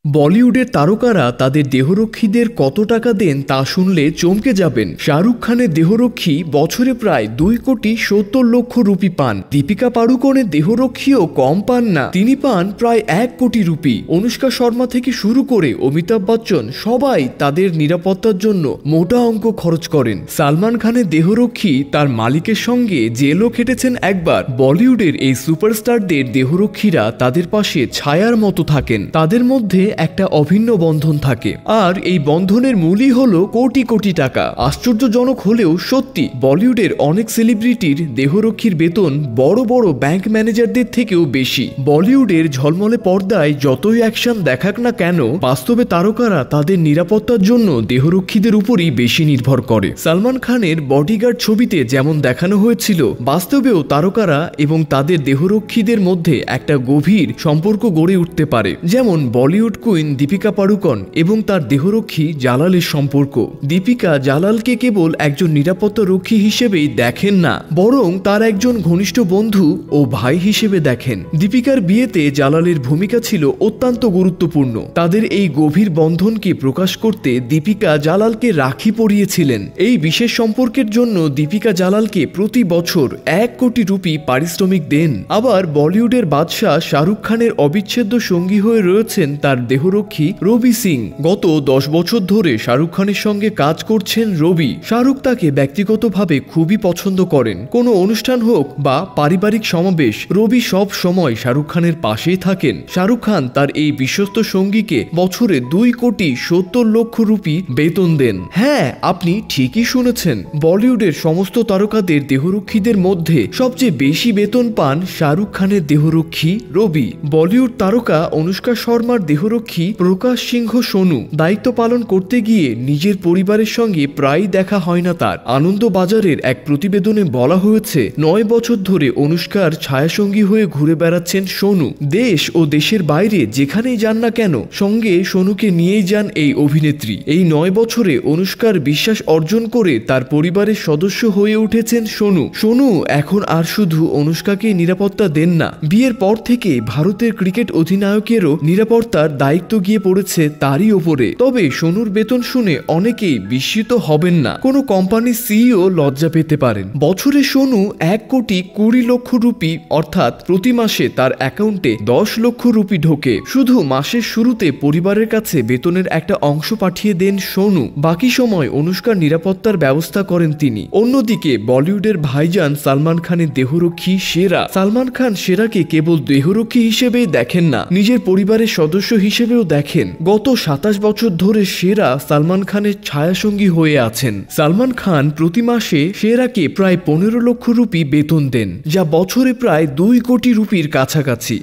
বলিউডের তারকারা তাদের দেহরক্ষীদের কত টাকা দেন তা শুনলে চমকে যাবেন। শাহরুখ খানের দেহরক্ষী বছরে প্রায় 2,70,00,000 রুপি পান। দীপিকা পাড়ুকোনের দেহরক্ষীও কম পান না, তিনি পান প্রায় 1 কোটি রুপি। অনুষ্কা শর্মা থেকে শুরু করে অমিতাভ বচ্চন সবাই তাদের নিরাপত্তার জন্য মোটা অঙ্ক খরচ করেন। সালমান খানের দেহরক্ষী তার মালিকের সঙ্গে জেলও খেটেছেন একবার। বলিউডের এই সুপারস্টারদের দেহরক্ষীরা তাদের পাশে ছায়ার মতো থাকেন, তাদের মধ্যে একটা অভিন্ন বন্ধন থাকে, আর এই বন্ধনের মূলই হলো কোটি কোটি টাকা। আশ্চর্যজনক হলেও সত্যি, বলিউডের অনেক সেলিব্রিটির দেহরক্ষীর বেতন বড় বড় ব্যাংক ম্যানেজারদের থেকেও বেশি। বলিউডের ঝলমলে পর্দায় যতই অ্যাকশন দেখাক না কেন, বাস্তবে তারকারা তাদের নিরাপত্তার জন্য দেহরক্ষীদের উপরই বেশি নির্ভর করে। সালমান খানের বডিগার্ড ছবিতে যেমন দেখানো হয়েছিল, বাস্তবেও তারকারা এবং তাদের দেহরক্ষীদের মধ্যে একটা গভীর সম্পর্ক গড়ে উঠতে পারে। যেমন বলিউড কুইন দীপিকা পাড়ুকোন এবং তার দেহরক্ষী জালালের সম্পর্ক। দীপিকা জালালকে কেবল একজন নিরাপত্তা রক্ষী হিসেবেই দেখেন না, বরং তার একজন ঘনিষ্ঠ বন্ধু ও ভাই হিসেবে দেখেন। দীপিকার বিয়েতে জালালের ভূমিকা ছিল অত্যন্ত গুরুত্বপূর্ণ। তাদের এই গভীর বন্ধনকে প্রকাশ করতে দীপিকা জালালকে রাখি পরিয়েছিলেন। এই বিশেষ সম্পর্কের জন্য দীপিকা জালালকে প্রতি বছর 1 কোটি রুপি পারিশ্রমিক দেন। আবার বলিউডের বাদশাহ শাহরুখ খানের অবিচ্ছেদ্য সঙ্গী হয়ে রয়েছেন তার দেহরক্ষী রবি সিং। গত 10 বছর ধরে শাহরুখ খানের সঙ্গে কাজ করছেন রবি। শাহরুখ তাকে ব্যক্তিগতভাবে খুবই পছন্দ করেন। কোনো অনুষ্ঠান হোক বা পারিবারিক সমাবেশ, রবি সব সময় শাহরুখ খানের পাশেই থাকেন। শাহরুখ খান তার এই বিশ্বস্ত সঙ্গীকে বছরে 2,70,00,000 রুপি বেতন দেন। হ্যাঁ, আপনি ঠিকই শুনেছেন, বলিউডের সমস্ত তারকাদের দেহরক্ষীদের মধ্যে সবচেয়ে বেশি বেতন পান শাহরুখ খানের দেহরক্ষী রবি। বলিউড তারকা অনুষ্কা শর্মার দেহরক্ষী প্রকাশ সিংহ সোনু দায়িত্ব পালন করতে গিয়ে নিজের পরিবারের সঙ্গে প্রায়ই দেখা হয় না তার। আনন্দবাজারের এক প্রতিবেদনে বলা হয়েছে, 9 বছর ধরে অনুষ্কার ছায়াসঙ্গী হয়ে ঘুরে বেড়াচ্ছেন সোনু। দেশ ও দেশের বাইরে যেখানেই যান না কেন, সঙ্গে সোনুকে নিয়েই যান এই অভিনেত্রী। এই 9 বছরে অনুষ্কার বিশ্বাস অর্জন করে তার পরিবারের সদস্য হয়ে উঠেছেন সোনু। সোনু এখন আর শুধু অনুষ্কাকে নিরাপত্তা দেন না, বিয়ের পর থেকে ভারতের ক্রিকেট অধিনায়কেরও নিরাপত্তার দায়িত্ব গিয়ে পড়েছে তারই ওপরে। তবে সোনুর বেতন শুনে অনেকেই বিস্মিত হবেন না, কোনো কোম্পানির সিইও লজ্জা পেতে পারেন। বছরে সোনু 1,20,00,000 রুপি, অর্থাৎ প্রতি মাসে তার অ্যাকাউন্টে 10 লক্ষ রুপি ঢোকে। শুধু মাসের শুরুতে পরিবারের কাছে বেতনের একটা অংশ পাঠিয়ে দেন সোনু, বাকি সময় অনুষ্কার নিরাপত্তার ব্যবস্থা করেন তিনি। অন্যদিকে বলিউডের ভাইজান সালমান খানের দেহরক্ষী সেরা। সালমান খান সেরাকে কেবল দেহরক্ষী হিসেবেই দেখেন না, নিজের পরিবারের সদস্য হিসেবেও দেখেন। গত 27 বছর ধরে সেরা সালমান খানের ছায়াসঙ্গী হয়ে আছেন। সালমান খান প্রতি মাসে সেরাকে প্রায় 15 লক্ষ রুপি বেতন দেন, যা বছরে প্রায় 2 কোটি রুপির কাছাকাছি।